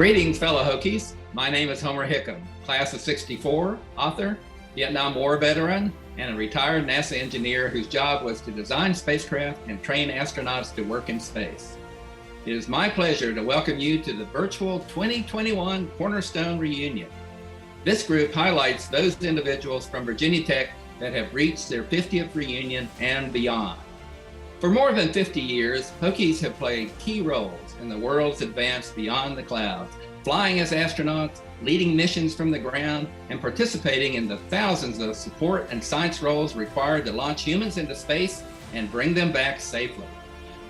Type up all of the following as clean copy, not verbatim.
Greetings, fellow Hokies. My name is Homer Hickam, class of 64, author, Vietnam War veteran, and a retired NASA engineer whose job was to design spacecraft and train astronauts to work in space. It is my pleasure to welcome you to the virtual 2021 Cornerstone Reunion. This group highlights those individuals from Virginia Tech that have reached their 50th reunion and beyond. For more than 50 years, Hokies have played key roles in the world's advance beyond the clouds, flying as astronauts, leading missions from the ground, and participating in the thousands of support and science roles required to launch humans into space and bring them back safely.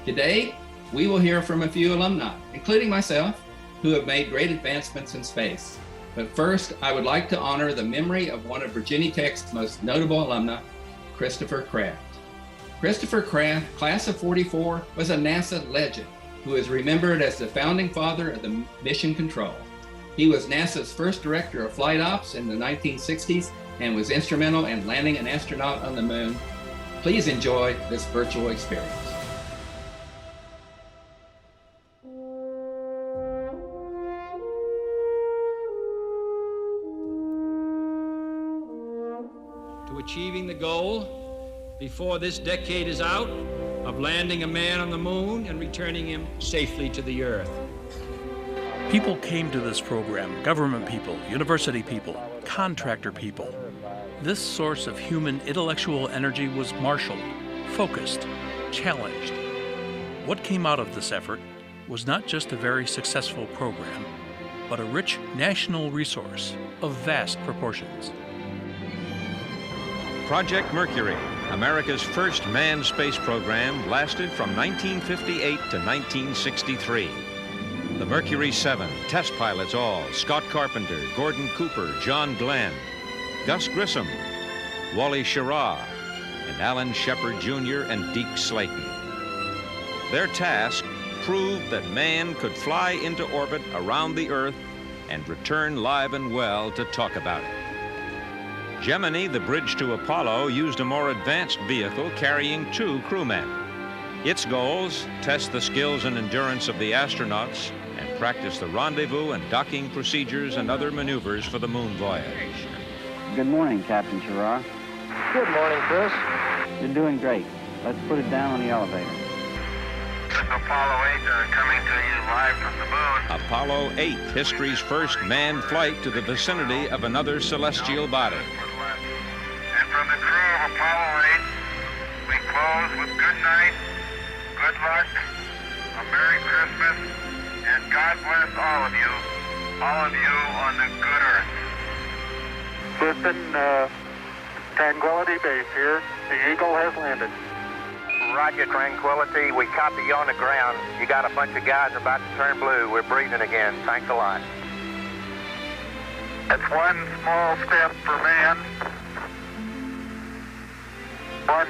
Today, we will hear from a few alumni, including myself, who have made great advancements in space. But first, I would like to honor the memory of one of Virginia Tech's most notable alumni, Christopher Kraft. Christopher Kraft, class of 44, was a NASA legend who is remembered as the founding father of the mission control. He was NASA's first director of flight ops in the 1960s and was instrumental in landing an astronaut on the moon. Please enjoy this virtual experience. To achieving the goal before this decade is out of landing a man on the moon and returning him safely to the Earth. People came to this program, government people, university people, contractor people. This source of human intellectual energy was marshaled, focused, challenged. What came out of this effort was not just a very successful program, but a rich national resource of vast proportions. Project Mercury, America's first manned space program, lasted from 1958 to 1963. The Mercury 7, test pilots all, Scott Carpenter, Gordon Cooper, John Glenn, Gus Grissom, Wally Schirra, and Alan Shepard Jr. and Deke Slayton. Their task proved that man could fly into orbit around the Earth and return live and well to talk about it. Gemini, the bridge to Apollo, used a more advanced vehicle carrying 2 crewmen. Its goals: test the skills and endurance of the astronauts and practice the rendezvous and docking procedures and other maneuvers for the moon voyage. Good morning, Captain Schirra. Good morning, Chris. You're doing great. Let's put it down on the elevator. Apollo 8 coming to you live from the moon. Apollo 8, history's first manned flight to the vicinity of another celestial body. And from the crew of Apollo 8, we close with good night, good luck, a Merry Christmas, and God bless all of you on the good Earth. Houston, Tranquility Base here. The Eagle has landed. Roger, Tranquility. We copy you on the ground. You got a bunch of guys about to turn blue. We're breathing again. Thanks a lot. That's one small step for man, one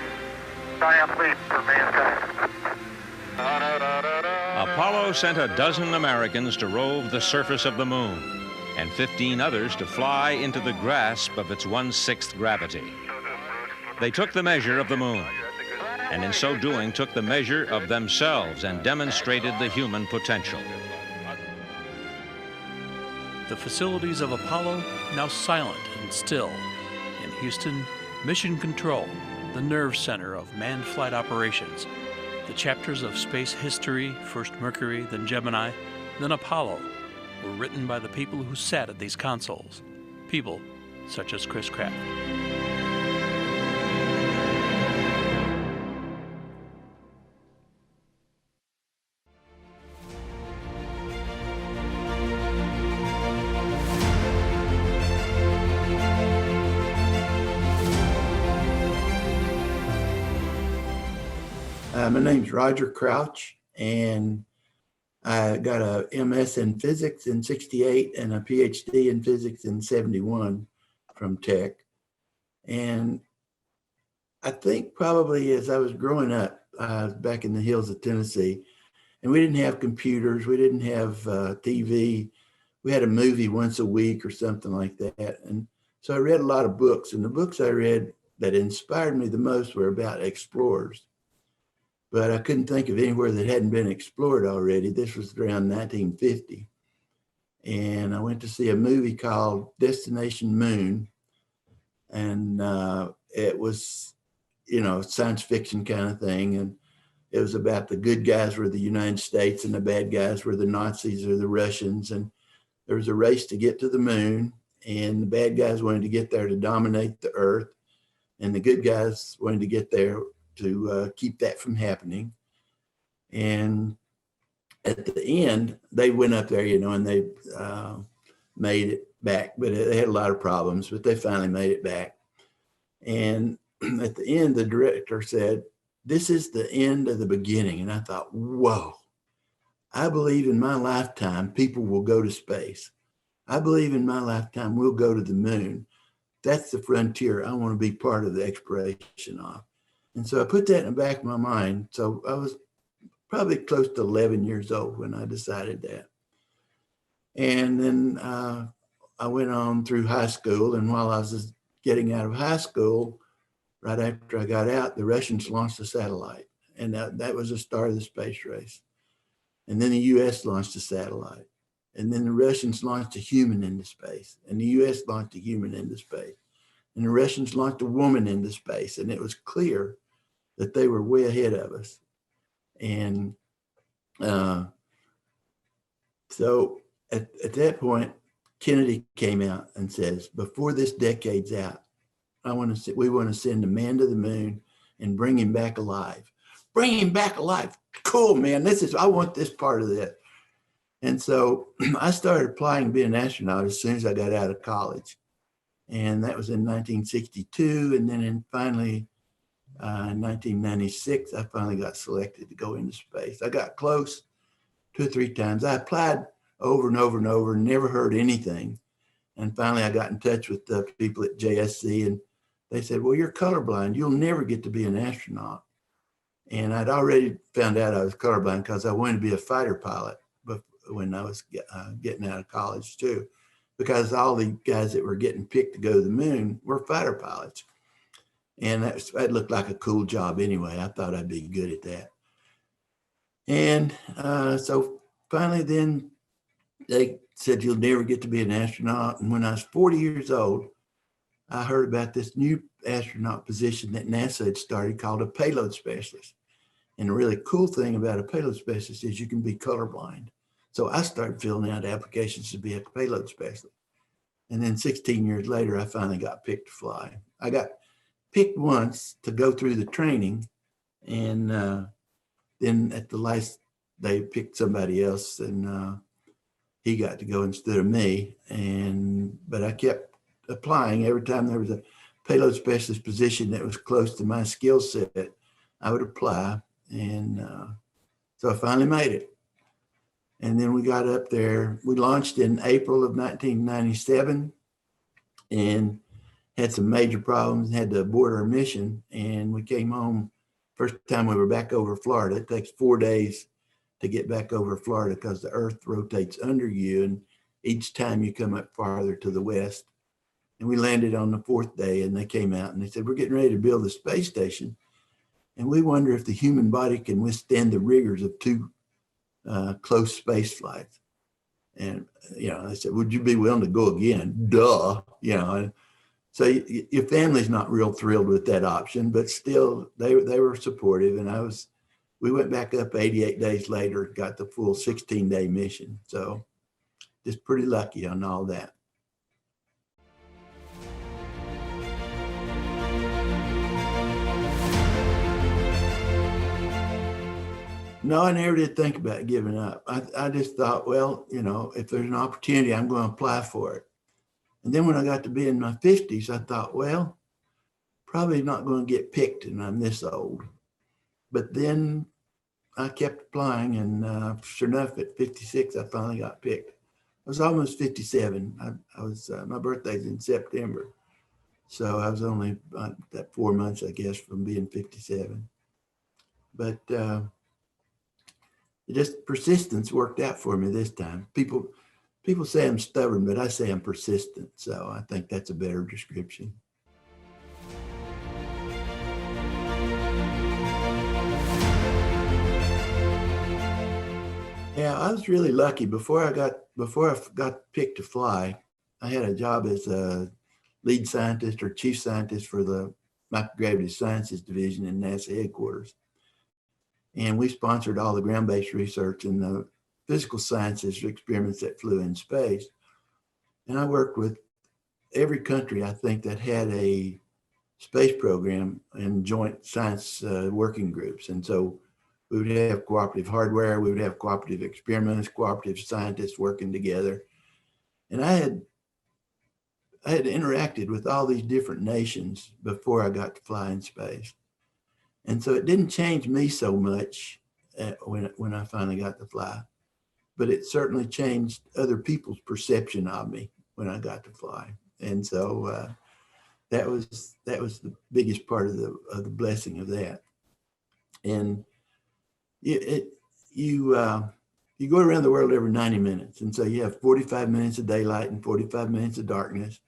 giant leap for mankind. Apollo sent a dozen Americans to rove the surface of the moon and 15 others to fly into the grasp of its 1/6 gravity. They took the measure of the moon, and in so doing took the measure of themselves and demonstrated the human potential. The facilities of Apollo now silent and still. In Houston, Mission Control, the nerve center of manned flight operations. The chapters of space history, first Mercury, then Gemini, then Apollo, were written by the people who sat at these consoles. People such as Chris Kraft. My name's Roger Crouch, and I got a MS in physics in 68 and a PhD in physics in 71 from Tech. And I think probably as I was growing up, I was back in the hills of Tennessee, and we didn't have computers, we didn't have TV. We had a movie once a week or something like that. And so I read a lot of books, and the books I read that inspired me the most were about explorers. But I couldn't think of anywhere that hadn't been explored already. This was around 1950. and I went to see a movie called Destination Moon. And it was, science fiction kind of thing. And it was about the good guys were the United States and the bad guys were the Nazis or the Russians. And there was a race to get to the moon, and the bad guys wanted to get there to dominate the earth. And the good guys wanted to get there to keep that from happening. And at the end, they went up there, and they made it back, but they had a lot of problems, but they finally made it back. And at the end, the director said, "This is the end of the beginning." And I thought, whoa, I believe in my lifetime, people will go to space. I believe in my lifetime, we'll go to the moon. That's the frontier I want to be part of the exploration of. And so I put that in the back of my mind. So I was probably close to 11 years old when I decided that. And then I went on through high school. And while I was getting out of high school, right after I got out, the Russians launched a satellite. And that was the start of the space race. And then the US launched a satellite. And then the Russians launched a human into space. And the US launched a human into space. And the Russians launched a woman into space. And it was clear that they were way ahead of us. And so at that point, Kennedy came out and says, before this decade's out, we want to send a man to the moon and bring him back alive. Bring him back alive. Cool, man. I want this part of that. And so I started applying to be an astronaut as soon as I got out of college. And that was in 1962. And then finally, in 1996, I finally got selected to go into space. I got close 2 or 3 times. I applied over and over and over, never heard anything. And finally, I got in touch with the people at JSC, and they said, well, you're colorblind. You'll never get to be an astronaut. And I'd already found out I was colorblind because I wanted to be a fighter pilot when I was getting out of college too, because all the guys that were getting picked to go to the moon were fighter pilots. And that looked like a cool job anyway. I thought I'd be good at that. And so finally then they said, you'll never get to be an astronaut. And when I was 40 years old, I heard about this new astronaut position that NASA had started called a Payload Specialist. And the really cool thing about a Payload Specialist is you can be colorblind. So I started filling out applications to be a Payload Specialist. And then 16 years later, I finally got picked to fly. I got picked once to go through the training, and then at the last, they picked somebody else, and he got to go instead of me. But I kept applying. Every time there was a Payload Specialist position that was close to my skill set, I would apply. And so I finally made it. And then we got up there. We launched in April of 1997 and had some major problems and had to abort our mission. And we came home. First time we were back over Florida. It takes 4 days to get back over Florida because the earth rotates under you. And each time you come up farther to the west. And we landed on the 4th day, and they came out and they said, we're getting ready to build a space station. And we wonder if the human body can withstand the rigors of 2 close space flights. And, I said, would you be willing to go again? Duh. So your family's not real thrilled with that option, but still they were supportive. And we went back up 88 days later, got the full 16-day mission. So just pretty lucky on all that. No, I never did think about giving up. I just thought, well, if there's an opportunity, I'm going to apply for it. And then when I got to be in my 50s, I thought, well, probably not going to get picked and I'm this old. But then I kept applying, and sure enough, at 56, I finally got picked. I was almost 57. I was my birthday's in September. So I was only that 4 months, I guess, from being 57. But just persistence worked out for me this time. People say I'm stubborn, but I say I'm persistent. So I think that's a better description. Yeah, I was really lucky. Before I got picked to fly, I had a job as a lead scientist or chief scientist for the Microgravity Sciences Division in NASA headquarters. And we sponsored all the ground-based research in the physical sciences experiments that flew in space. And I worked with every country, I think, that had a space program and joint science working groups. And so we would have cooperative hardware, we would have cooperative experiments, cooperative scientists working together. And I had interacted with all these different nations before I got to fly in space. And so it didn't change me so much when I finally got to fly, but it certainly changed other people's perception of me when I got to fly. And so that was the biggest part of the blessing of that. And you go around the world every 90 minutes. And so you have 45 minutes of daylight and 45 minutes of darkness.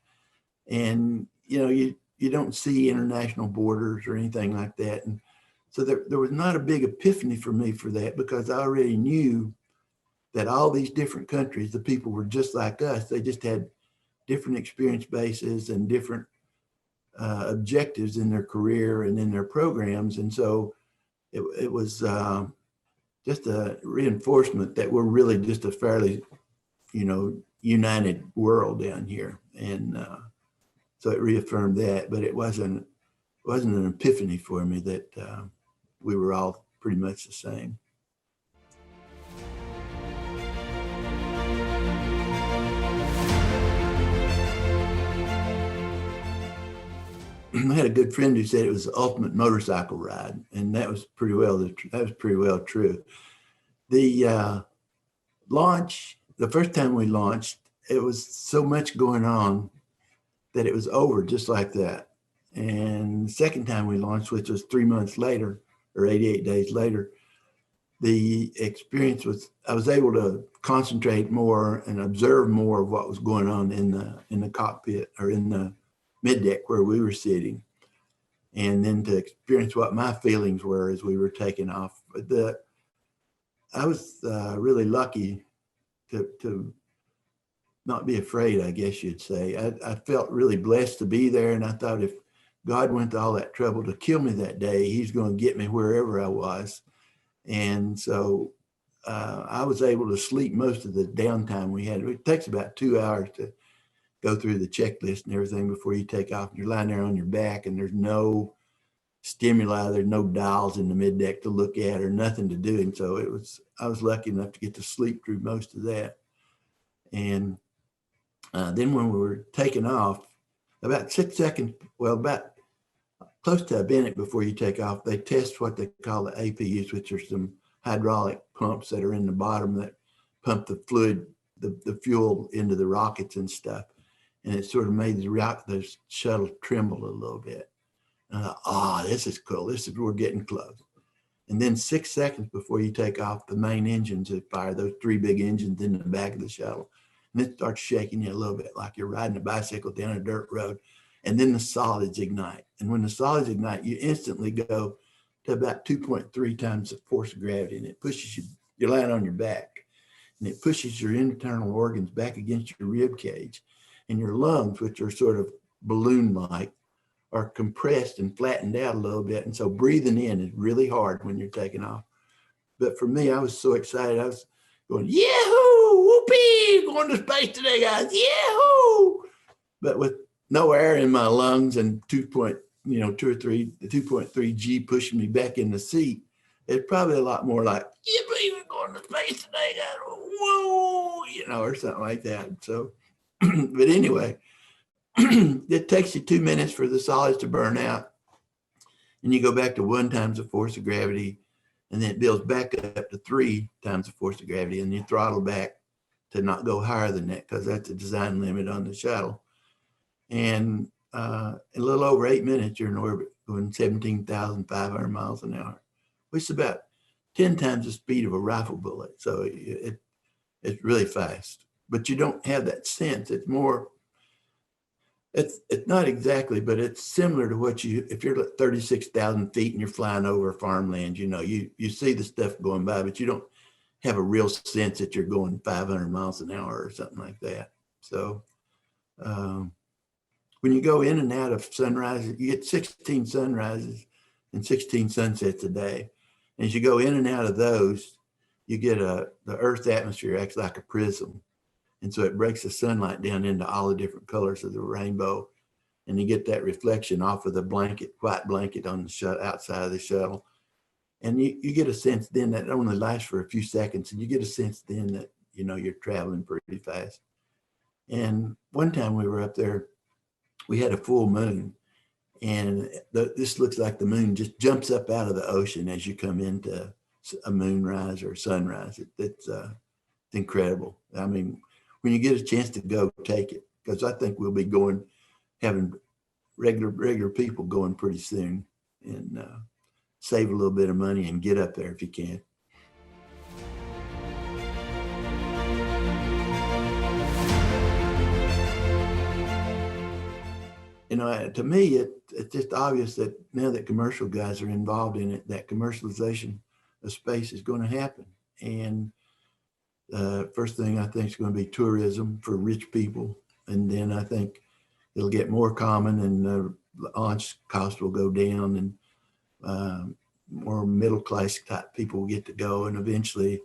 And, you don't see international borders or anything like that. And so there was not a big epiphany for me for that, because I already knew that all these different countries, the people were just like us. They just had different experience bases and different objectives in their career and in their programs. And so it was just a reinforcement that we're really just a fairly, united world down here. And so it reaffirmed that, but it wasn't an epiphany for me that we were all pretty much the same. I had a good friend who said it was the ultimate motorcycle ride, and that was pretty well true. The launch, the first time we launched, it was so much going on that it was over just like that. And the second time we launched, which was 3 months later or 88 days later, the experience was, I was able to concentrate more and observe more of what was going on in the cockpit or in the middeck where we were sitting, and then to experience what my feelings were as we were taking off. But I was really lucky to not be afraid, I guess you'd say. I felt really blessed to be there, and I thought if God went to all that trouble to kill me that day, he's going to get me wherever I was. And so I was able to sleep most of the downtime we had. It takes about 2 hours to go through the checklist and everything before you take off. You're lying there on your back, and there's no stimuli, there's no dials in the middeck to look at or nothing to do. And so I was lucky enough to get to sleep through most of that. And then when we were taking off, about 6 seconds, about close to a minute before you take off, they test what they call the APUs, which are some hydraulic pumps that are in the bottom that pump the fluid, the fuel into the rockets and stuff. And it sort of made the shuttle tremble a little bit. And I thought, this is cool. We're getting close. And then 6 seconds before you take off, the main engines that fire, those 3 big engines in the back of the shuttle, and it starts shaking you a little bit like you're riding a bicycle down a dirt road. And then the solids ignite. And when the solids ignite, you instantly go to about 2.3 times the force of gravity, and it pushes you, you're lying on your back, and it pushes your internal organs back against your rib cage. And your lungs, which are sort of balloon-like, are compressed and flattened out a little bit. And so breathing in is really hard when you're taking off. But for me, I was so excited. I was going, yahoo, whoopee, going to space today, guys, yahoo! But with no air in my lungs and 2.3 G pushing me back in the seat, it's probably a lot more like, yippee, we're going to space today, guys, whoa, or something like that. So, but anyway, it takes you 2 minutes for the solids to burn out, and you go back to 1 times the force of gravity, and then it builds back up to 3 times the force of gravity, and you throttle back to not go higher than that, because that's the design limit on the shuttle. And a little over 8 minutes, you're in orbit going 17,500 miles an hour, which is about 10 times the speed of a rifle bullet. So it's really fast. But you don't have that sense. It's more, it's not exactly, but it's similar to what if you're at 36,000 feet and you're flying over farmland, you see the stuff going by, but you don't have a real sense that you're going 500 miles an hour or something like that. So when you go in and out of sunrises, you get 16 sunrises and 16 sunsets a day. And as you go in and out of those, you get the Earth's atmosphere acts like a prism. And so it breaks the sunlight down into all the different colors of the rainbow. And you get that reflection off of the white blanket on the outside of the shuttle. And you get a sense then that it only lasts for a few seconds. And you get a sense then that, you're traveling pretty fast. And one time we were up there, we had a full moon. And this looks like the moon just jumps up out of the ocean as you come into a moonrise or sunrise. It's incredible. I mean, when you get a chance to go, take it, because I think we'll be having regular people going pretty soon, and save a little bit of money and get up there if you can. To me, it's just obvious that now that commercial guys are involved in it, that commercialization of space is going to happen. And first thing I think is going to be tourism for rich people. And then I think it'll get more common, and the launch cost will go down, and more middle-class type people will get to go. And eventually,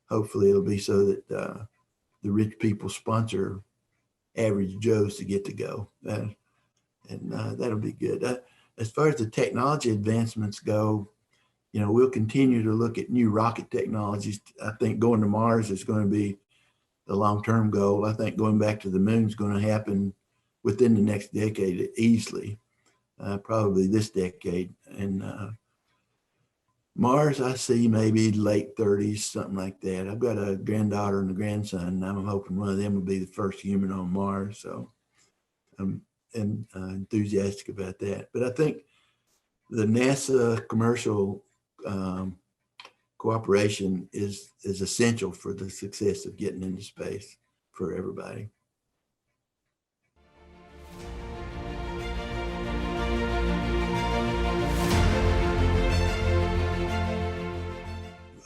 hopefully it'll be so that the rich people sponsor average Joes to get to go. And that'll be good. As far as the technology advancements go, we'll continue to look at new rocket technologies. I think going to Mars is going to be the long-term goal. I think going back to the moon is going to happen within the next decade easily, probably this decade. And Mars, I see maybe late 30s, something like that. I've got a granddaughter and a grandson, and I'm hoping one of them will be the first human on Mars. So I'm enthusiastic about that. But I think the NASA commercial cooperation is essential for the success of getting into space for everybody.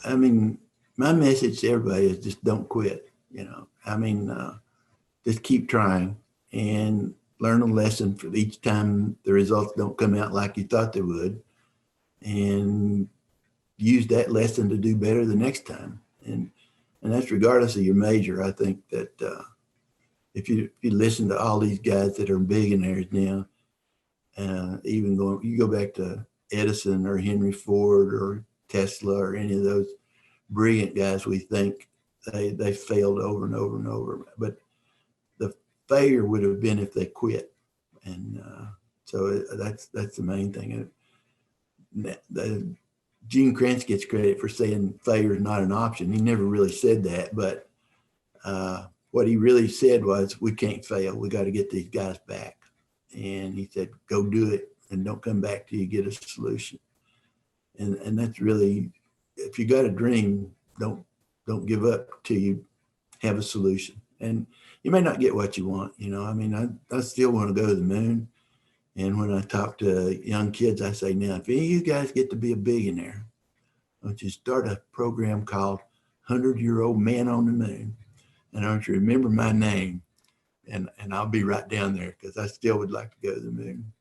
I mean, my message to everybody is just don't quit. Just keep trying and learn a lesson for each time the results don't come out like you thought they would, and use that lesson to do better the next time. And that's regardless of your major. I think that if you listen to all these guys that are billionaires now, you go back to Edison or Henry Ford or Tesla or any of those brilliant guys, we think they failed over and over and over. But the failure would have been if they quit. And so that's the main thing. Gene Kranz gets credit for saying failure is not an option. He never really said that, but what he really said was, we can't fail. We got to get these guys back. And he said, go do it and don't come back till you get a solution. And that's really, if you got a dream, don't give up till you have a solution. And you may not get what you want. I still want to go to the moon. And when I talk to young kids, I say, now, if any of you guys get to be a billionaire, I want you to start a program called 100-Year-Old Man on the Moon. And I want you to remember my name, and I'll be right down there, because I still would like to go to the moon.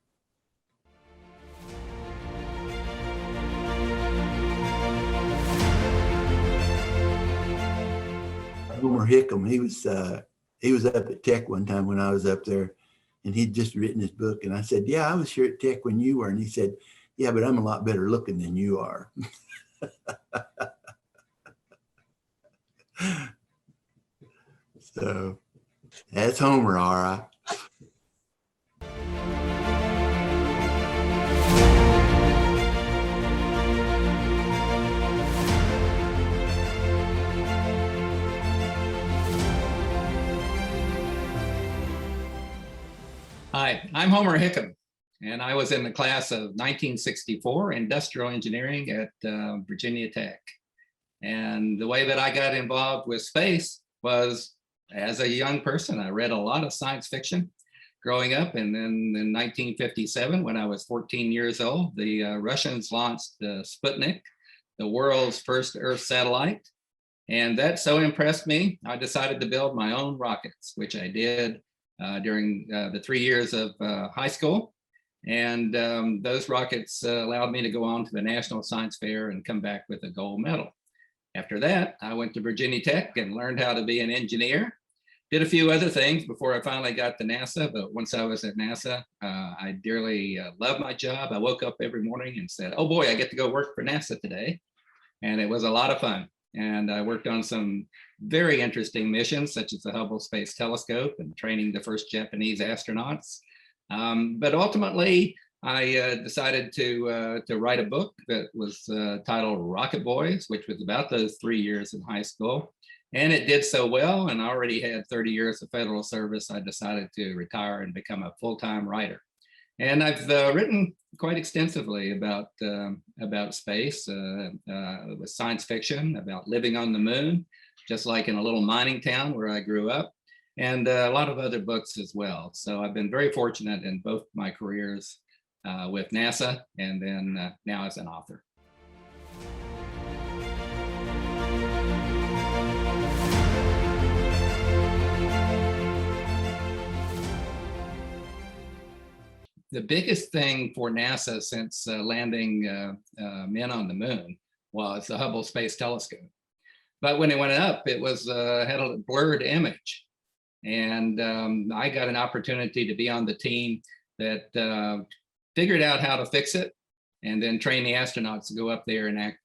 Homer Hickam, he was up at Tech one time when I was up there, and he'd just written his book. And I said, yeah, I was here at Tech when you were. And he said, yeah, but I'm a lot better looking than you are. So that's Homer, all right. Hi, I'm Homer Hickam, and I was in the class of 1964 industrial engineering at Virginia Tech. And the way that I got involved with space was as a young person. I read a lot of science fiction growing up. And then in 1957, when I was 14 years old, the Russians launched the Sputnik, the world's first Earth satellite. And that so impressed me, I decided to build my own rockets, which I did during the 3 years of high school. And those rockets allowed me to go on to the National Science Fair and come back with a gold medal. After that, I went to Virginia Tech and learned how to be an engineer. Did a few other things before I finally got to NASA, but once I was at NASA, I dearly loved my job. I woke up every morning and said, oh boy, I get to go work for NASA today. And it was a lot of fun. And I worked on some very interesting missions, such as the Hubble Space Telescope and training the first Japanese astronauts. But ultimately, I decided to write a book that was titled Rocket Boys, which was about those 3 years in high school. And it did so well, and I already had 30 years of federal service. I decided to retire and become a full-time writer. And I've written quite extensively about space, with science fiction, about living on the moon, just like in a little mining town where I grew up, and a lot of other books as well. So I've been very fortunate in both my careers with NASA and then now as an author. The biggest thing for NASA since landing men on the moon was the Hubble Space Telescope. But when it went up, it was had a blurred image. And I got an opportunity to be on the team that figured out how to fix it and then train the astronauts to go up there and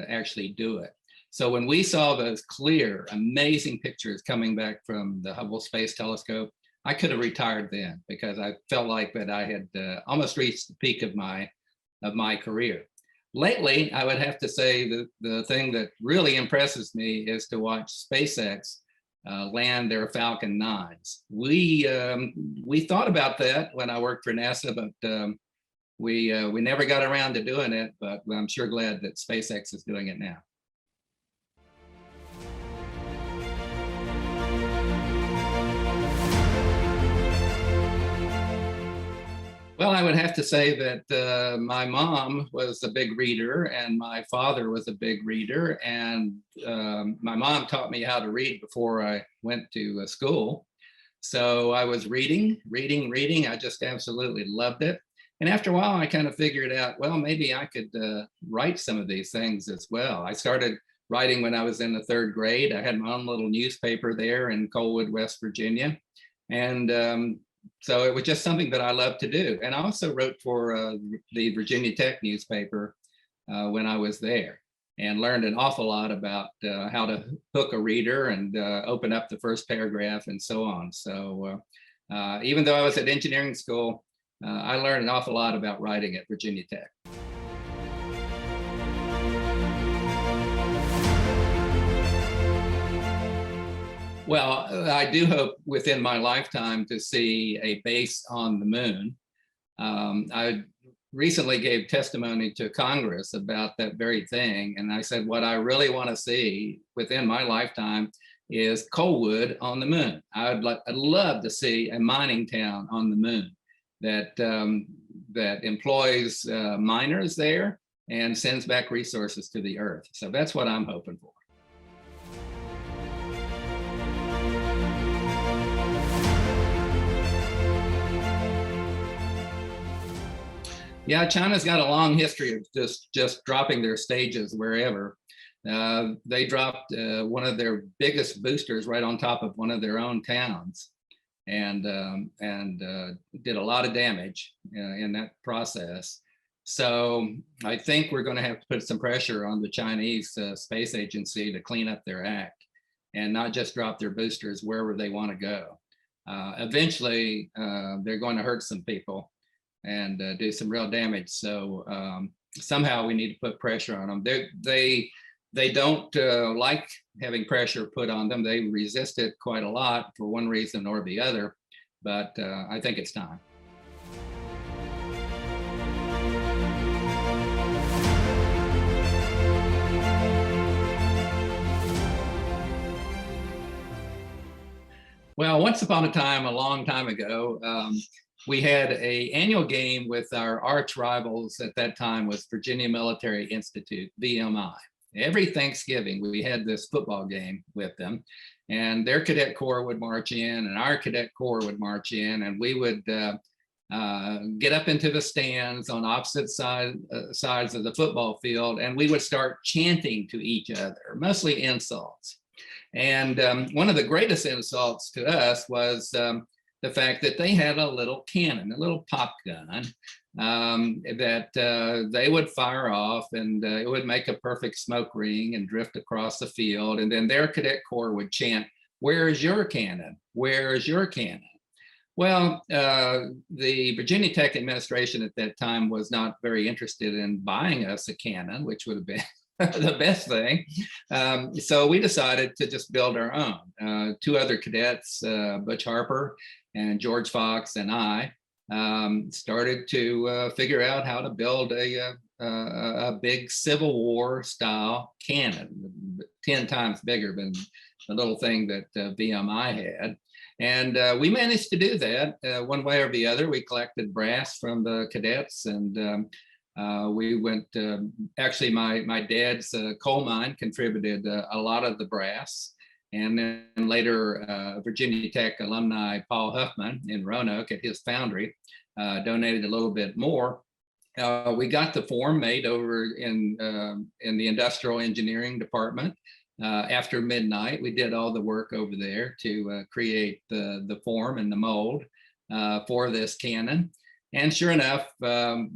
actually do it. So when we saw those clear, amazing pictures coming back from the Hubble Space Telescope, I could have retired then because I felt like that I had almost reached the peak of my career. Lately, I would have to say that the thing that really impresses me is to watch SpaceX land their Falcon 9s. We thought about that when I worked for NASA, but we never got around to doing it. But I'm sure glad that SpaceX is doing it now. Well, I would have to say that my mom was a big reader and my father was a big reader. And my mom taught me how to read before I went to school. So I was reading. I just absolutely loved it. And after a while, I kind of figured out, well, maybe I could write some of these things as well. I started writing when I was in the 3rd grade. I had my own little newspaper there in Colwood, West Virginia. And so it was just something that I loved to do. And I also wrote for the Virginia Tech newspaper when I was there and learned an awful lot about how to hook a reader and open up the first paragraph and so on. So even though I was at engineering school, I learned an awful lot about writing at Virginia Tech. Well, I do hope within my lifetime to see a base on the moon. I recently gave testimony to Congress about that very thing. And I said, what I really want to see within my lifetime is Colwood on the moon. I'd love to see a mining town on the moon that employs miners there and sends back resources to the Earth. So that's what I'm hoping for. Yeah, China's got a long history of just dropping their stages wherever. They dropped one of their biggest boosters right on top of one of their own towns, and did a lot of damage in that process. So I think we're going to have to put some pressure on the Chinese space agency to clean up their act and not just drop their boosters wherever they want to go. Eventually, they're going to hurt some people and do some real damage. So somehow we need to put pressure on them. They don't like having pressure put on them. They resist it quite a lot for one reason or the other, but I think it's time. Well, once upon a time, a long time ago, we had an annual game with our arch rivals at that time was Virginia Military Institute, VMI. every Thanksgiving, we had this football game with them, and their cadet corps would march in and our cadet corps would march in, and we would get up into the stands on opposite sides of the football field, and we would start chanting to each other, mostly insults. And one of the greatest insults to us was the fact that they had a little cannon, a little pop gun that they would fire off, and it would make a perfect smoke ring and drift across the field. And then their cadet corps would chant, "Where's your cannon? Where's your cannon?" Well, the Virginia Tech administration at that time was not very interested in buying us a cannon, which would have been the best thing. So we decided to just build our own. Two other cadets, Butch Harper and George Fox and I, started to figure out how to build a big Civil War style cannon, 10 times bigger than the little thing that VMI had. And we managed to do that one way or the other. We collected brass from the cadets, and we went, actually my dad's coal mine contributed a lot of the brass. And then later, Virginia Tech alumni Paul Huffman in Roanoke at his foundry donated a little bit more. We got the form made over in the industrial engineering department. After midnight, we did all the work over there to create the form and the mold for this cannon. And sure enough,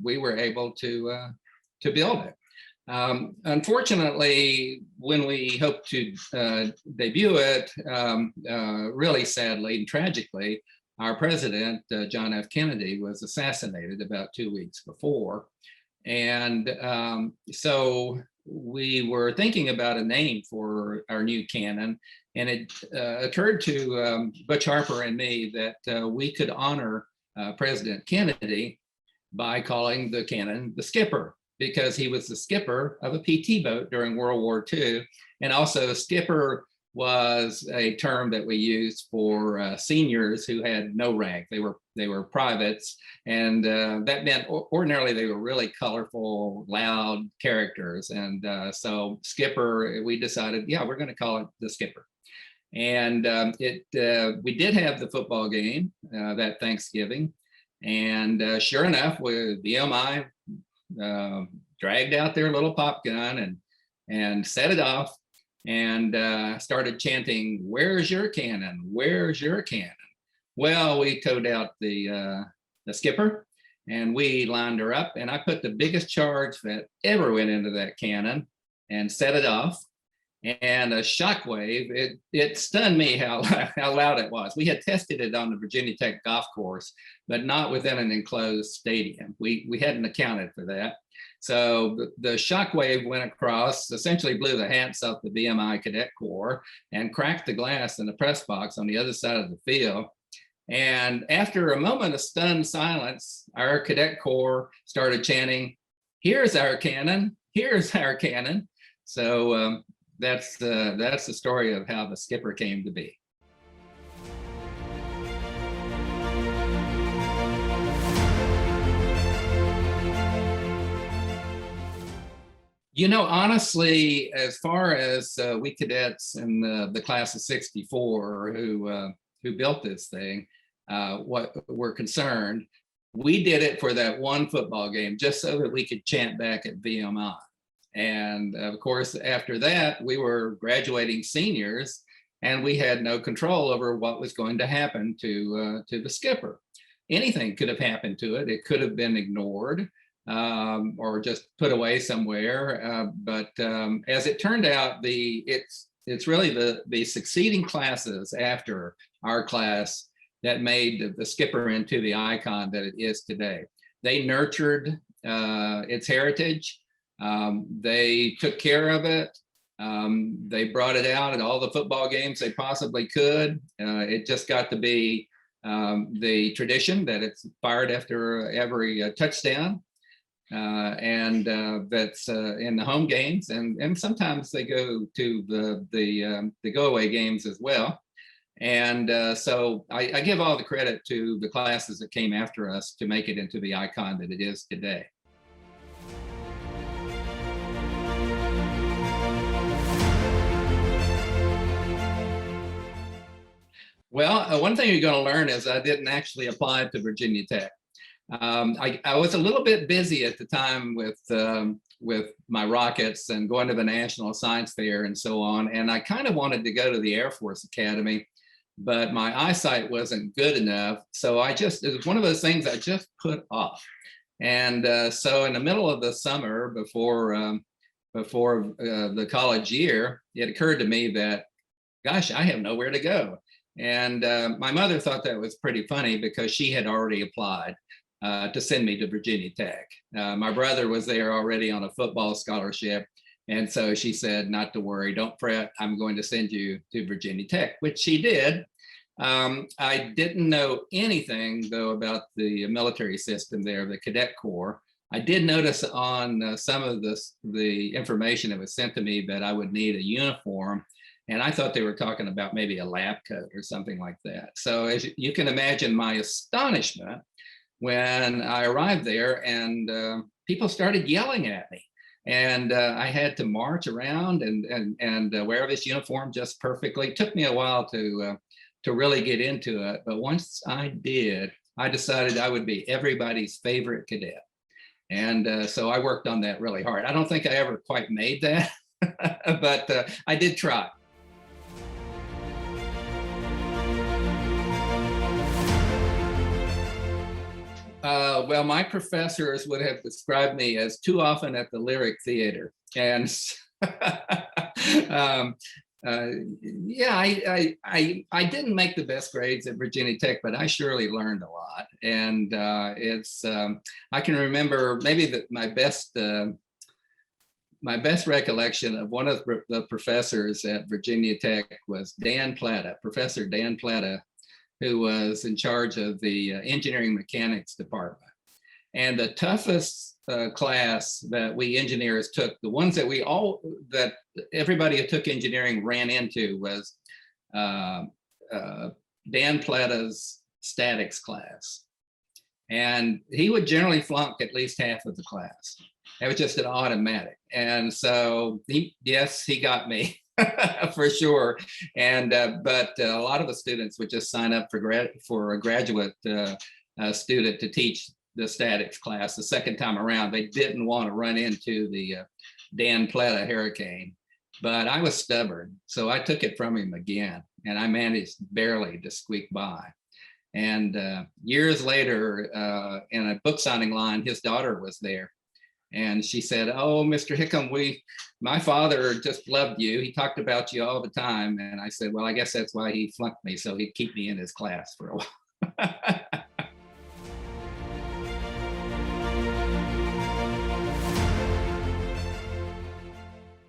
we were able to build it. Unfortunately, when we hoped to debut it, really sadly and tragically, our president, John F. Kennedy, was assassinated about 2 weeks before. And so we were thinking about a name for our new cannon, and it occurred to Butch Harper and me that we could honor President Kennedy by calling the cannon the Skipper, because he was the skipper of a PT boat during World War II. And also skipper was a term that we used for seniors who had no rank. They were privates, and that meant ordinarily they were really colorful, loud characters. And so skipper, we decided, yeah, we're going to call it the Skipper. And we did have the football game that Thanksgiving, and sure enough, the MI dragged out their little pop gun and set it off, and started chanting, "Where's your cannon? Where's your cannon?" Well, we towed out the Skipper, and we lined her up, and I put the biggest charge that ever went into that cannon and set it off. And a shockwave, it stunned me how loud it was. We had tested it on the Virginia Tech golf course, but not within an enclosed stadium. We hadn't accounted for that. So the shockwave went across, essentially blew the hats off the VMI Cadet Corps and cracked the glass in the press box on the other side of the field. And after a moment of stunned silence, our Cadet Corps started chanting, "Here's our cannon, here's our cannon." So that's the story of how the Skipper came to be. You know, honestly, as far as we cadets in the class of '64 who built this thing, what we're concerned, we did it for that one football game just so that we could chant back at VMI. And of course, after that, we were graduating seniors, and we had no control over what was going to happen to the Skipper. Anything could have happened to it. It could have been ignored or just put away somewhere. But as it turned out, it's really the succeeding classes after our class that made the Skipper into the icon that it is today. They nurtured its heritage. They took care of it. They brought it out at all the football games they possibly could. It just got to be the tradition that it's fired after every touchdown, and that's in the home games, and sometimes they go to the go-away games as well. And so I give all the credit to the classes that came after us to make it into the icon that it is today. Well, one thing you're going to learn is I didn't actually apply to Virginia Tech. I was a little bit busy at the time with my rockets and going to the National Science Fair and so on. And I kind of wanted to go to the Air Force Academy, but my eyesight wasn't good enough. So it was one of those things I just put off. And so in the middle of the summer before the college year, it occurred to me that, gosh, I have nowhere to go. And my mother thought that was pretty funny because she had already applied to send me to Virginia Tech. My brother was there already on a football scholarship. And so she said, not to worry, don't fret, I'm going to send you to Virginia Tech, which she did. I didn't know anything, though, about the military system there, the Cadet Corps. I did notice on some of the information that was sent to me that I would need a uniform. And I thought they were talking about maybe a lab coat or something like that. So as you can imagine my astonishment when I arrived there and people started yelling at me. And I had to march around and wear this uniform just perfectly. It took me a while to really get into it. But once I did, I decided I would be everybody's favorite cadet. And so I worked on that really hard. I don't think I ever quite made that, but I did try. Well, my professors would have described me as too often at the Lyric Theater. And yeah, I didn't make the best grades at Virginia Tech, but I surely learned a lot. And I can remember maybe that my best recollection of one of the professors at Virginia Tech was Dan Plata, Professor Dan Plata, who was in charge of the engineering mechanics department. And the toughest class that we engineers took, the ones that everybody who took engineering ran into, was Dan Plata's statics class. And he would generally flunk at least half of the class. It was just an automatic. And so he got me. For sure. And but a lot of the students would just sign up for a graduate student to teach the statics class the second time around. They didn't want to run into the Dan Plata hurricane, but I was stubborn, so I took it from him again, and I managed barely to squeak by. And years later, in a book signing line, his daughter was there. And she said, "Oh, Mr. Hickam, my father just loved you. He talked about you all the time." And I said, "Well, I guess that's why he flunked me, so he'd keep me in his class for a while."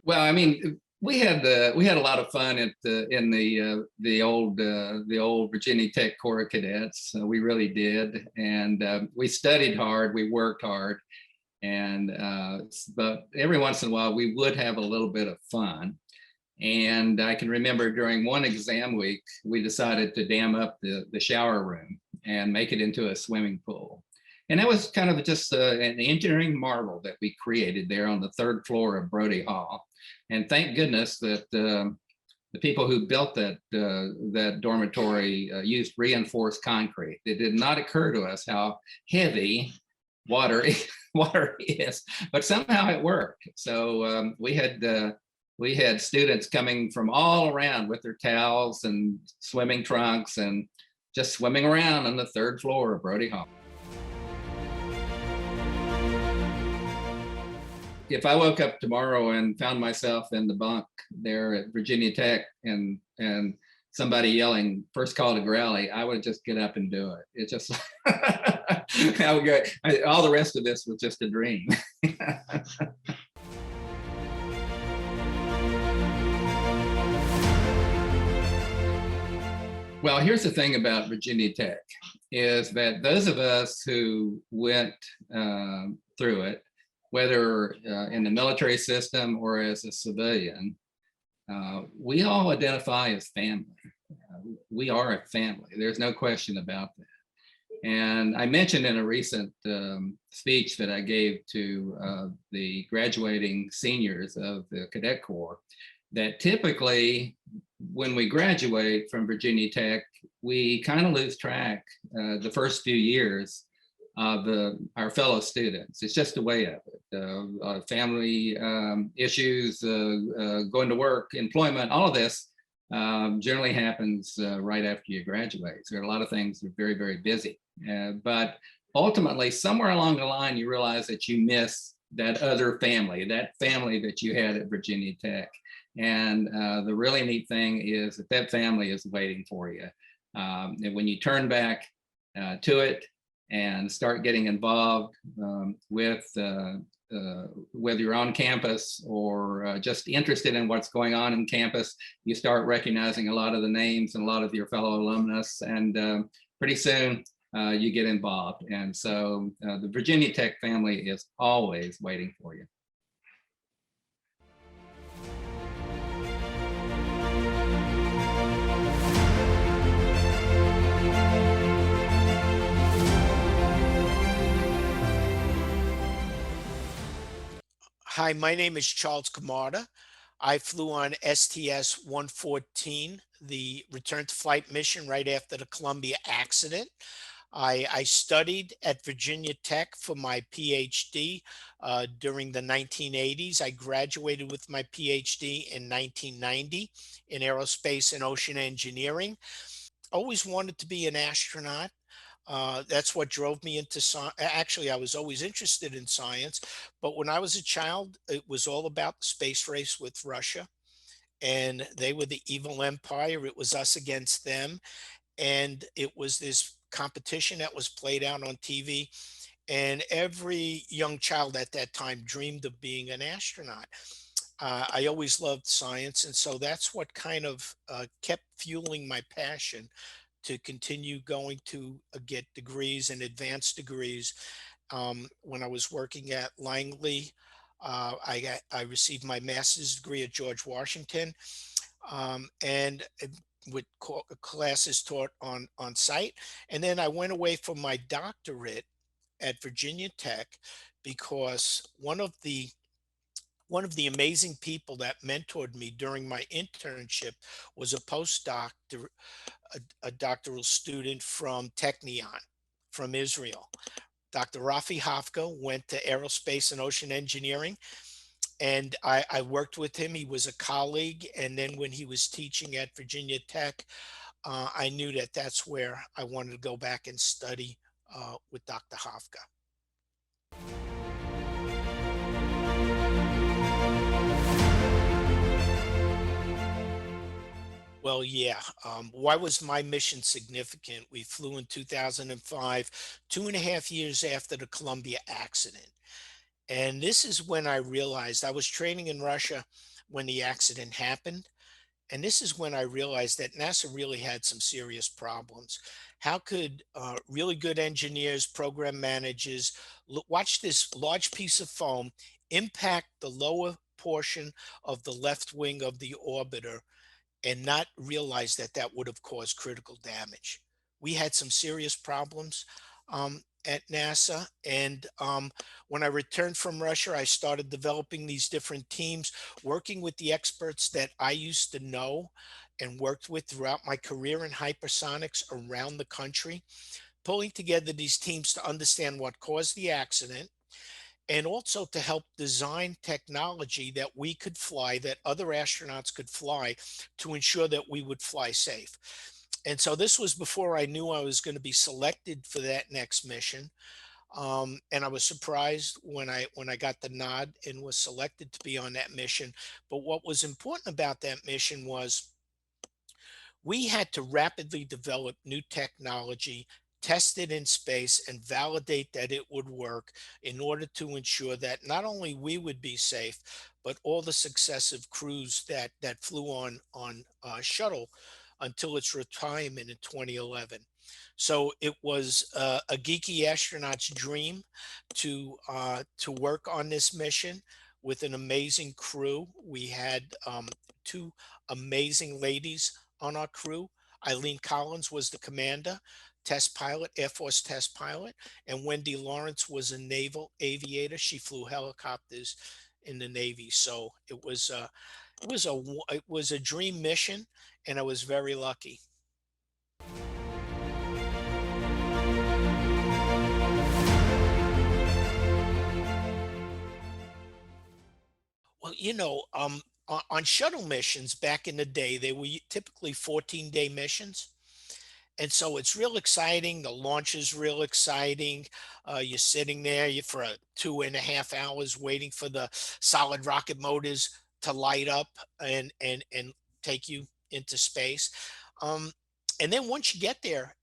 Well, I mean, we had a lot of fun in the old Virginia Tech Corps of Cadets. We really did, and we studied hard. We worked hard. And but every once in a while we would have a little bit of fun. And I can remember during one exam week, we decided to dam up the shower room and make it into a swimming pool. And that was kind of just an engineering marvel that we created there on the third floor of Brody Hall. And thank goodness that the people who built that dormitory used reinforced concrete. It did not occur to us how heavy water is, but somehow it worked. So we had students coming from all around with their towels and swimming trunks and just swimming around on the third floor of Brody Hall. If I woke up tomorrow and found myself in the bunk there at Virginia Tech and somebody yelling "first call to Growley," I would just get up and do it. It's just all the rest of this was just a dream. Well, here's the thing about Virginia Tech is that those of us who went through it, whether in the military system or as a civilian, we all identify as family. We are a family. There's no question about that. And I mentioned in a recent speech that I gave to the graduating seniors of the Cadet Corps that typically when we graduate from Virginia Tech, we kind of lose track the first few years of our fellow students. It's just a way of it. Family issues, going to work, employment, all of this generally happens right after you graduate. So there are a lot of things that are very, very busy. But ultimately, somewhere along the line, you realize that you miss that other family, that family that you had at Virginia Tech. And the really neat thing is that family is waiting for you. And when you turn back to it and start getting involved with whether you're on campus or just interested in what's going on in campus, you start recognizing a lot of the names and a lot of your fellow alumnus, and pretty soon you get involved. And so the Virginia Tech family is always waiting for you. Hi, my name is Charles Camarda. I flew on STS-114, the return to flight mission right after the Columbia accident. I studied at Virginia Tech for my PhD during the 1980s. I graduated with my PhD in 1990 in aerospace and ocean engineering. Always wanted to be an astronaut. That's what drove me into science. Actually, I was always interested in science, but when I was a child, it was all about the space race with Russia, and they were the evil empire. It was us against them, and it was this competition that was played out on TV. And every young child at that time dreamed of being an astronaut. I always loved science, and so that's what kind of kept fueling my passion to continue going to get degrees and advanced degrees. When I was working at Langley, I received my master's degree at George Washington, and with classes taught on site. And then I went away for my doctorate at Virginia Tech because one of the amazing people that mentored me during my internship was a postdoc, a doctoral student from Technion, from Israel. Dr. Rafi Hafka went to aerospace and ocean engineering, and I worked with him. He was a colleague, and then when he was teaching at Virginia Tech, I knew that that's where I wanted to go back and study with Dr. Hafka. Well, yeah. Why was my mission significant? We flew in 2005, 2.5 years after the Columbia accident. And this is when I realized I was training in Russia when the accident happened. And this is when I realized that NASA really had some serious problems. How could really good engineers, program managers, watch this large piece of foam impact the lower portion of the left wing of the orbiter and not realize that that would have caused critical damage? We had some serious problems at NASA. And when I returned from Russia, I started developing these different teams, working with the experts that I used to know and worked with throughout my career in hypersonics around the country, pulling together these teams to understand what caused the accident and also to help design technology that we could fly, that other astronauts could fly, to ensure that we would fly safe. And so this was before I knew I was going to be selected for that next mission. And I was surprised when I got the nod and was selected to be on that mission. But what was important about that mission was we had to rapidly develop new technology, test it in space, and validate that it would work in order to ensure that not only we would be safe, but all the successive crews that flew on shuttle until its retirement in 2011. So it was a geeky astronaut's dream to work on this mission with an amazing crew. We had two amazing ladies on our crew. Eileen Collins was the commander. test pilot, Air Force test pilot, and Wendy Lawrence was a naval aviator. She flew helicopters in the Navy. So it was a dream mission, and I was very lucky. Well, on shuttle missions back in the day, they were typically 14-day missions. And so it's real exciting. The launch is real exciting. You're sitting there for 2.5 hours waiting for the solid rocket motors to light up and take you into space. Um, and then once you get there,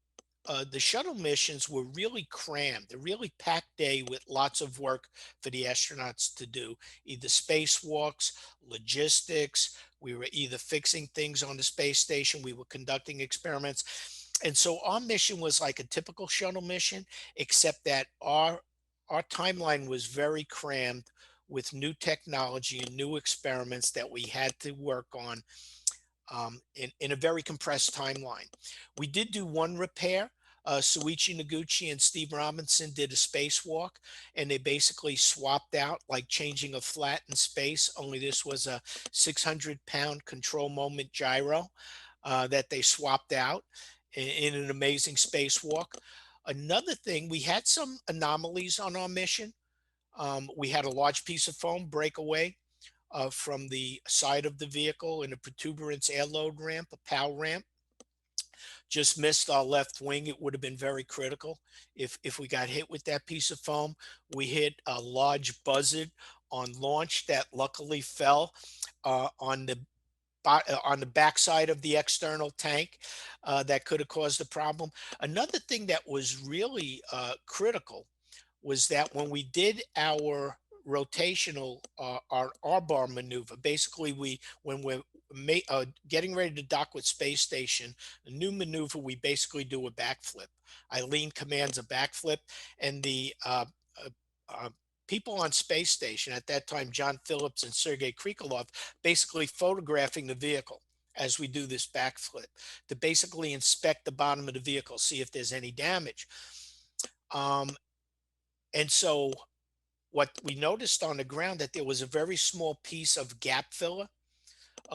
the shuttle missions were really crammed, a really packed day with lots of work for the astronauts to do, either spacewalks, logistics. We were either fixing things on the space station, we were conducting experiments. And so our mission was like a typical shuttle mission, except that our timeline was very crammed with new technology and new experiments that we had to work on in a very compressed timeline. We did do one repair. Suichi Noguchi and Steve Robinson did a spacewalk, and they basically swapped out, like changing a flat in space, only this was a 600-pound control moment gyro that they swapped out in an amazing spacewalk. Another thing, we had some anomalies on our mission. We had a large piece of foam break away from the side of the vehicle in a protuberance airload ramp, a POW ramp. Just missed our left wing. It would have been very critical if we got hit with that piece of foam. We hit a large buzzard on launch that luckily fell on the backside of the external tank that could have caused a problem. Another thing that was really critical was that when we did our rotational our R-bar maneuver, basically when we're getting ready to dock with space station, a new maneuver, we basically do a backflip. Eileen commands a backflip, and the people on space station at that time, John Phillips and Sergei Krikalev, basically photographing the vehicle as we do this backflip to basically inspect the bottom of the vehicle, see if there's any damage. And so what we noticed on the ground, that there was a very small piece of gap filler,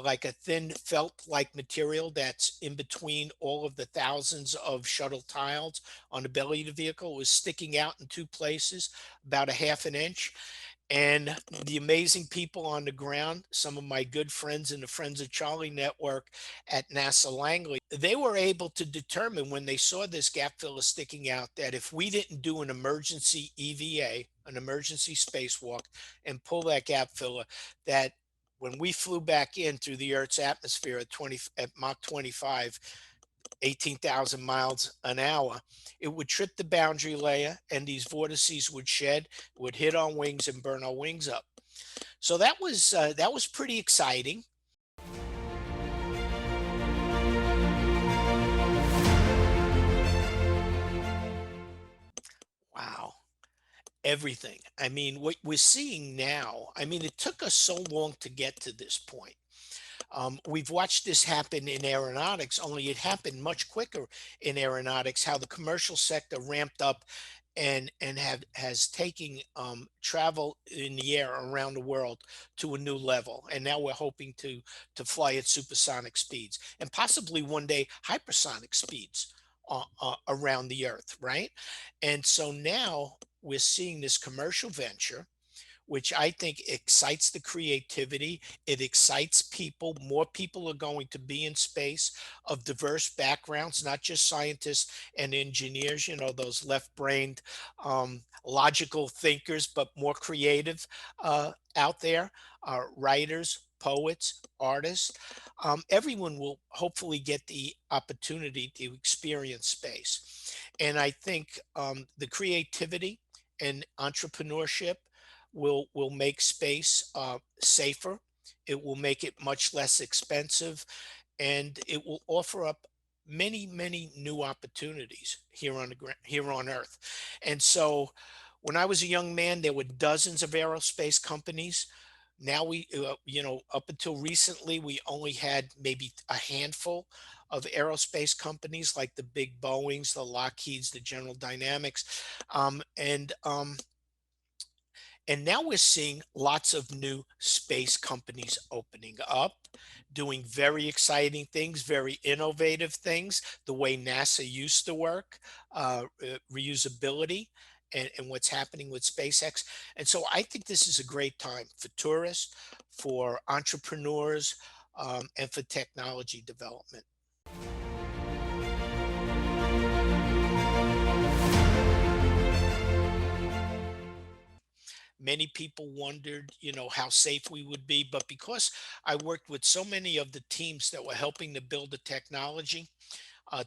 like a thin felt-like material that's in between all of the thousands of shuttle tiles on the belly of the vehicle. It was sticking out in two places, about a half an inch. And the amazing people on the ground, some of my good friends in the Friends of Charlie network at NASA Langley, they were able to determine when they saw this gap filler sticking out that if we didn't do an emergency EVA, an emergency spacewalk, and pull that gap filler, that when we flew back in through the Earth's atmosphere at Mach 25, 18,000 miles an hour, it would trip the boundary layer and these vortices would shed, would hit our wings and burn our wings up. So that was pretty exciting. Wow. Everything. I mean, what we're seeing now, I mean, it took us so long to get to this point. We've watched this happen in aeronautics, only it happened much quicker in aeronautics, how the commercial sector ramped up and has taken travel in the air around the world to a new level. And now we're hoping to fly at supersonic speeds and possibly one day hypersonic speeds around the Earth, right? And so now we're seeing this commercial venture, which I think excites the creativity. It excites people. More people are going to be in space of diverse backgrounds, not just scientists and engineers, those left-brained, logical thinkers, but more creative out there, writers, poets, artists. Everyone will hopefully get the opportunity to experience space. And I think the creativity and entrepreneurship will make space safer. It will make it much less expensive, and it will offer up many new opportunities here on Earth. And so, when I was a young man, there were dozens of aerospace companies Now up until recently, we only had maybe a handful of aerospace companies like the big Boeings, the Lockheeds, the General Dynamics, um, and um, and now we're seeing lots of new space companies opening up, doing very exciting things, very innovative things, the way NASA used to work, reusability, and what's happening with SpaceX. And so I think this is a great time for tourists, for entrepreneurs, and for technology development. Many people wondered, how safe we would be. But because I worked with so many of the teams that were helping to build the technology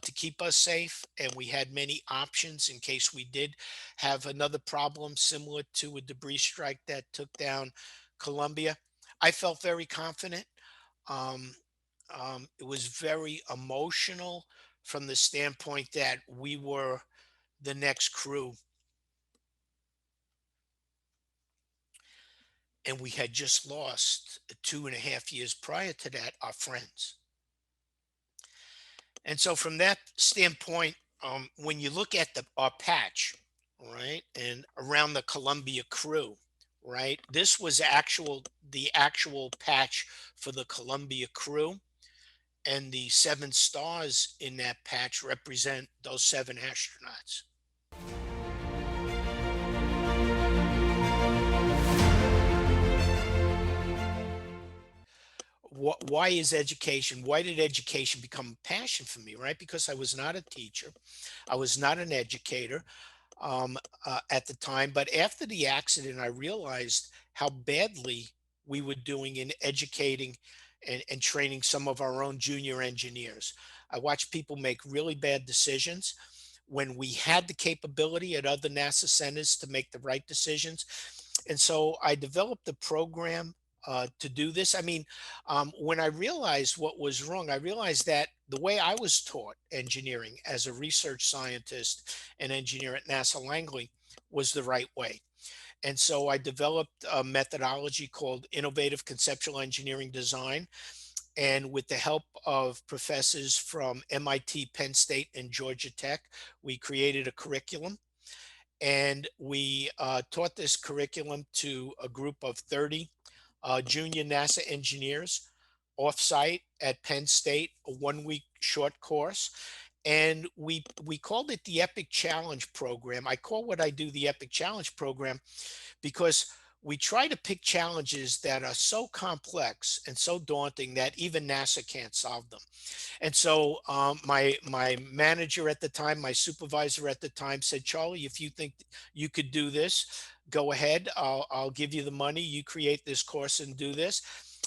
to keep us safe, and we had many options in case we did have another problem similar to a debris strike that took down Columbia, I felt very confident. Um, it was very emotional from the standpoint that we were the next crew, and we had just lost 2.5 years prior to that our friends. And so from that standpoint, when you look at our patch, right, and around the Columbia crew, right, this was the actual patch for the Columbia crew, and the 7 stars in that patch represent those 7 astronauts. Why is education? Why did education become a passion for me? Right, because I was not a teacher, I was not an educator, at the time. But after the accident, I realized how badly we were doing in educating and training some of our own junior engineers. I watched people make really bad decisions when we had the capability at other NASA centers to make the right decisions. And so I developed a program to do this. I mean, when I realized what was wrong, I realized that the way I was taught engineering as a research scientist and engineer at NASA Langley was the right way. And so I developed a methodology called Innovative Conceptual Engineering Design. And with the help of professors from MIT, Penn State, and Georgia Tech, we created a curriculum. And we taught this curriculum to a group of 30 junior NASA engineers offsite at Penn State, a 1 week short course. And we called it the Epic Challenge Program. I call what I do the Epic Challenge Program because we try to pick challenges that are so complex and so daunting that even NASA can't solve them. And so my manager at the time, my supervisor at the time said, Charlie, if you think you could do this, go ahead. I'll give you the money. You create this course and do this.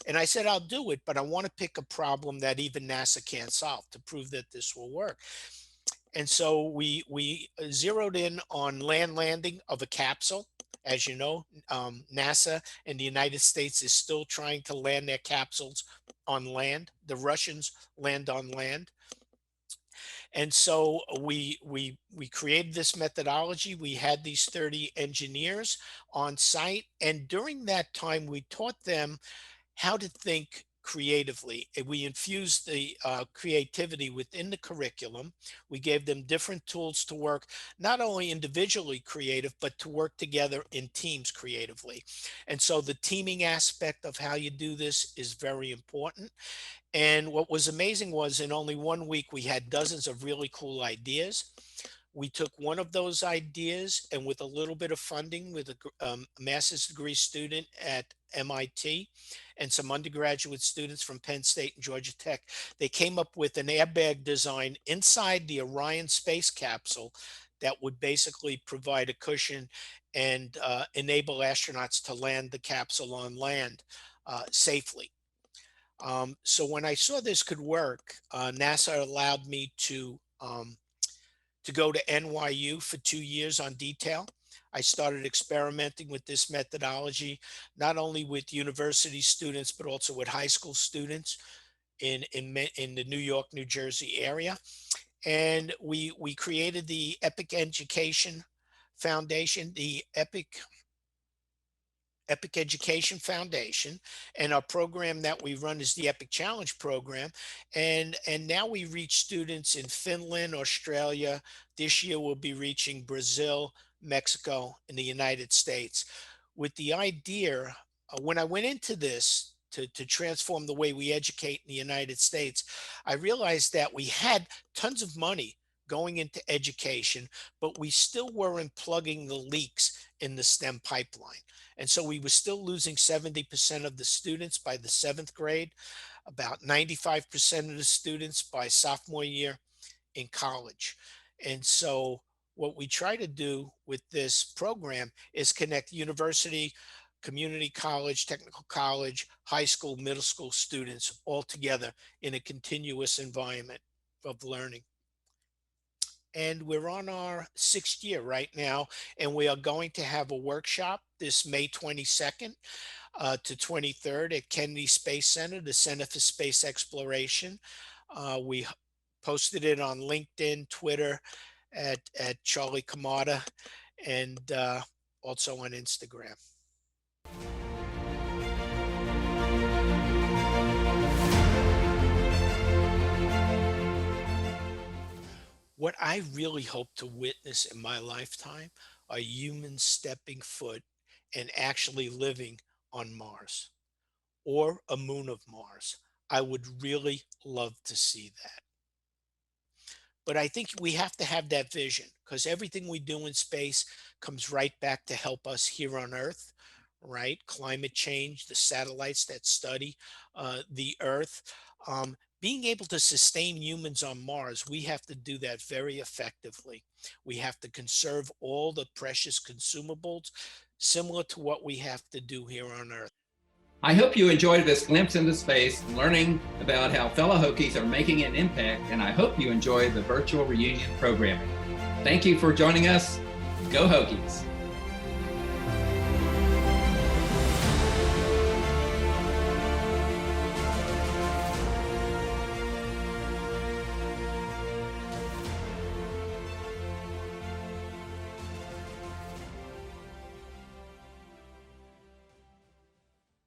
And I said, I'll do it, but I want to pick a problem that even NASA can't solve to prove that this will work. And so we zeroed in on land landing of a capsule. As you know, NASA and the United States is still trying to land their capsules on land. The Russians land on land. And so we created this methodology. We had these 30 engineers on site, and during that time, we taught them how to think creatively. And we infused the creativity within the curriculum. We gave them different tools to work, not only individually creative, but to work together in teams creatively. And so the teaming aspect of how you do this is very important. And what was amazing was in only 1 week, we had dozens of really cool ideas. We took one of those ideas, and with a little bit of funding with a master's degree student at MIT and some undergraduate students from Penn State and Georgia Tech, they came up with an airbag design inside the Orion space capsule that would basically provide a cushion and enable astronauts to land the capsule on land safely. So when I saw this could work, NASA allowed me to go to NYU for 2 years on detail. I started experimenting with this methodology, not only with university students, but also with high school students in the New York, New Jersey area. And we created the Epic Education Foundation, the Epic Epic Education Foundation, and our program that we run is the Epic Challenge program. And now we reach students in Finland, Australia. This year we'll be reaching Brazil, Mexico, and the United States. With the idea, when I went into this to transform the way we educate in the United States, I realized that we had tons of money going into education, but we still weren't plugging the leaks in the STEM pipeline. And so we were still losing 70% of the students by the 7th grade, about 95% of the students by sophomore year in college. And so what we try to do with this program is connect university, community college, technical college, high school, middle school students all together in a continuous environment of learning. And we're on our 6th year right now, and we are going to have a workshop this May 22nd to 23rd at Kennedy Space Center, the Center for Space Exploration. We posted it on LinkedIn, Twitter, at Charlie Camarda, and also on Instagram. What I really hope to witness in my lifetime are humans stepping foot and actually living on Mars or a moon of Mars. I would really love to see that. But I think we have to have that vision, because everything we do in space comes right back to help us here on Earth, right? Climate change, the satellites that study the Earth. Being able to sustain humans on Mars, we have to do that very effectively. We have to conserve all the precious consumables, similar to what we have to do here on Earth. I hope you enjoyed this glimpse into space, learning about how fellow Hokies are making an impact, and I hope you enjoy the virtual reunion programming. Thank you for joining us. Go Hokies!